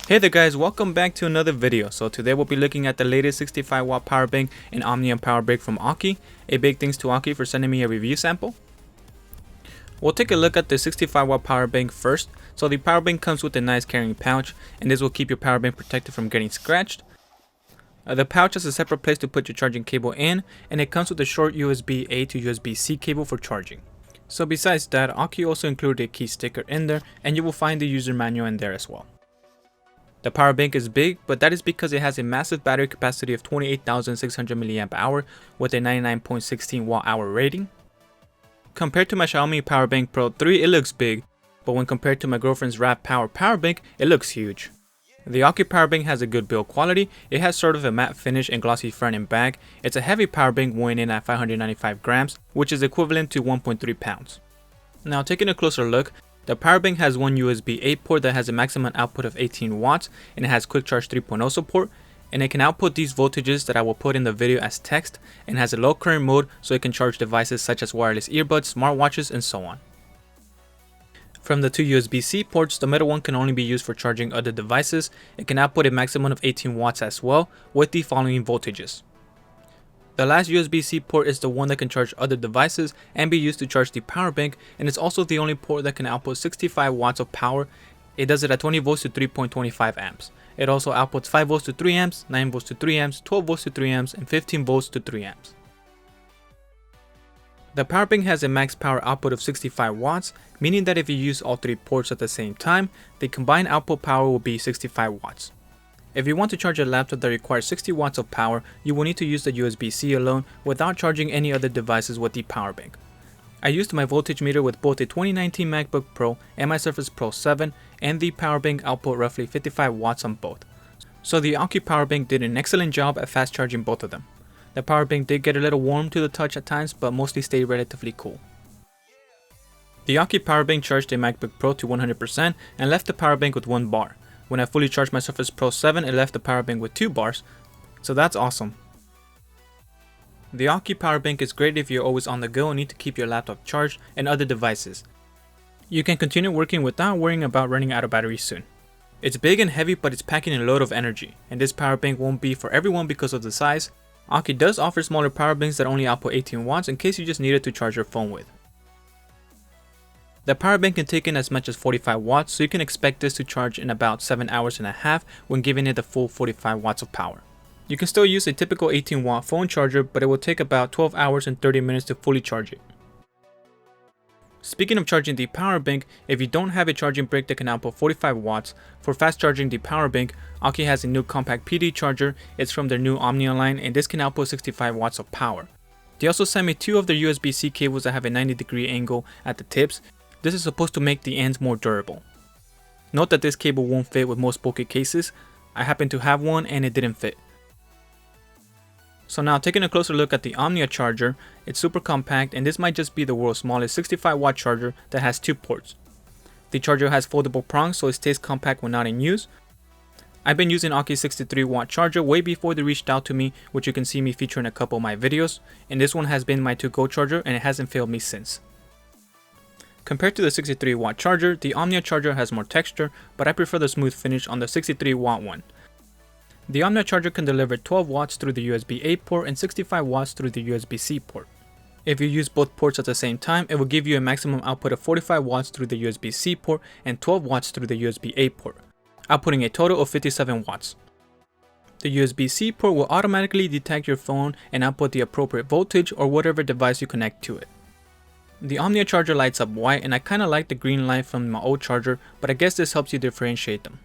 Hey there guys, welcome back to another video. So today we'll be looking at the latest 65W power bank and Omnia power bank from Aukey. A big thanks to Aukey for sending me a review sample. We'll take a look at the 65W power bank first. So the power bank comes with a nice carrying pouch, and this will keep your power bank protected from getting scratched. The pouch has a separate place to put your charging cable in, and it comes with a short USB-A to USB-C cable for charging. So besides that, Aukey also included a key sticker in there, and you will find the user manual in there as well. The power bank is big, but that is because it has a massive battery capacity of 28,600 mAh with a 99.16 Wh rating. Compared to my Xiaomi Powerbank Pro 3, it looks big, but when compared to my girlfriend's Rapid Power bank, it looks huge. The Aukey Powerbank has a good build quality. It has sort of a matte finish and glossy front and back. It's a heavy powerbank weighing in at 595 grams, which is equivalent to 1.3 pounds. Now taking a closer look, the powerbank has one USB-A port that has a maximum output of 18 watts, and it has Quick Charge 3.0 support, and it can output these voltages that I will put in the video as text, and has a low current mode so it can charge devices such as wireless earbuds, smartwatches, and so on. From the two USB-C ports, the middle one can only be used for charging other devices. It can output a maximum of 18 watts as well, with the following voltages. The last USB-C port is the one that can charge other devices and be used to charge the power bank, and it's also the only port that can output 65 watts of power. It does it at 20 volts to 3.25 amps. It also outputs 5 volts to 3 amps, 9 volts to 3 amps, 12 volts to 3 amps, and 15 volts to 3 amps. The power bank has a max power output of 65 watts, meaning that if you use all three ports at the same time, the combined output power will be 65 watts. If you want to charge a laptop that requires 60 watts of power, you will need to use the USB-C alone without charging any other devices with the power bank. I used my voltage meter with both a 2019 MacBook Pro and my Surface Pro 7, and the power bank output roughly 55 watts on both. So the Aukey power bank did an excellent job at fast charging both of them. The power bank did get a little warm to the touch at times, but mostly stayed relatively cool. The Aukey power bank charged a MacBook Pro to 100% and left the power bank with 1 bar. When I fully charged my Surface Pro 7, it left the power bank with 2 bars, so that's awesome. The Aukey power bank is great if you're always on the go and need to keep your laptop charged and other devices. You can continue working without worrying about running out of battery soon. It's big and heavy, but it's packing a load of energy, and this power bank won't be for everyone because of the size. Aukey does offer smaller power banks that only output 18 watts in case you just needed to charge your phone with. The power bank can take in as much as 45 watts, so you can expect this to charge in about 7 hours and a half when giving it the full 45 watts of power. You can still use a typical 18 watt phone charger, but it will take about 12 hours and 30 minutes to fully charge it. Speaking of charging the power bank, if you don't have a charging brick that can output 45 watts, for fast charging the power bank, Aukey has a new compact PD charger. It's from their new Omnia line, and this can output 65 watts of power. They also sent me 2 of their USB-C cables that have a 90-degree angle at the tips. This is supposed to make the ends more durable. Note that this cable won't fit with most bulky cases. I happen to have one and it didn't fit. So now taking a closer look at the Omnia charger, it's super compact, and this might just be the world's smallest 65 watt charger that has 2 ports. The charger has foldable prongs, so it stays compact when not in use. I've been using Aukey's 63 watt charger way before they reached out to me, which you can see me feature in a couple of my videos, and this one has been my to-go charger and it hasn't failed me since. Compared to the 63 watt charger, the Omnia charger has more texture, but I prefer the smooth finish on the 63 watt one. The Omnia charger can deliver 12 watts through the USB-A port and 65 watts through the USB-C port. If you use both ports at the same time, it will give you a maximum output of 45 watts through the USB-C port and 12 watts through the USB-A port, outputting a total of 57 watts. The USB-C port will automatically detect your phone and output the appropriate voltage or whatever device you connect to it. The Omnia charger lights up white, and I kinda like the green light from my old charger, but I guess this helps you differentiate them.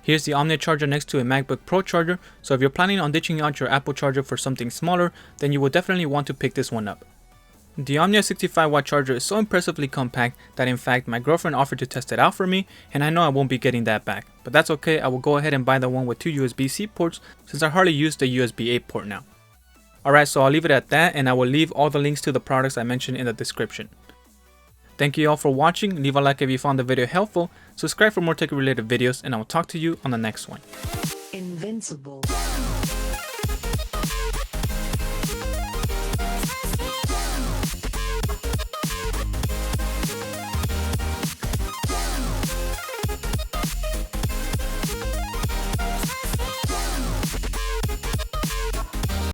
Here's the Omnia charger next to a MacBook Pro charger, so if you're planning on ditching out your Apple charger for something smaller, then you will definitely want to pick this one up. The Omnia 65 watt charger is so impressively compact that in fact my girlfriend offered to test it out for me, and I know I won't be getting that back, but that's okay. I will go ahead and buy the one with 2 USB-C ports since I hardly use the USB-A port now. Alright, so I'll leave it at that, and I will leave all the links to the products I mentioned in the description. Thank you all for watching. Leave a like if you found the video helpful, subscribe for more tech related videos, and I will talk to you on the next one. Invincible.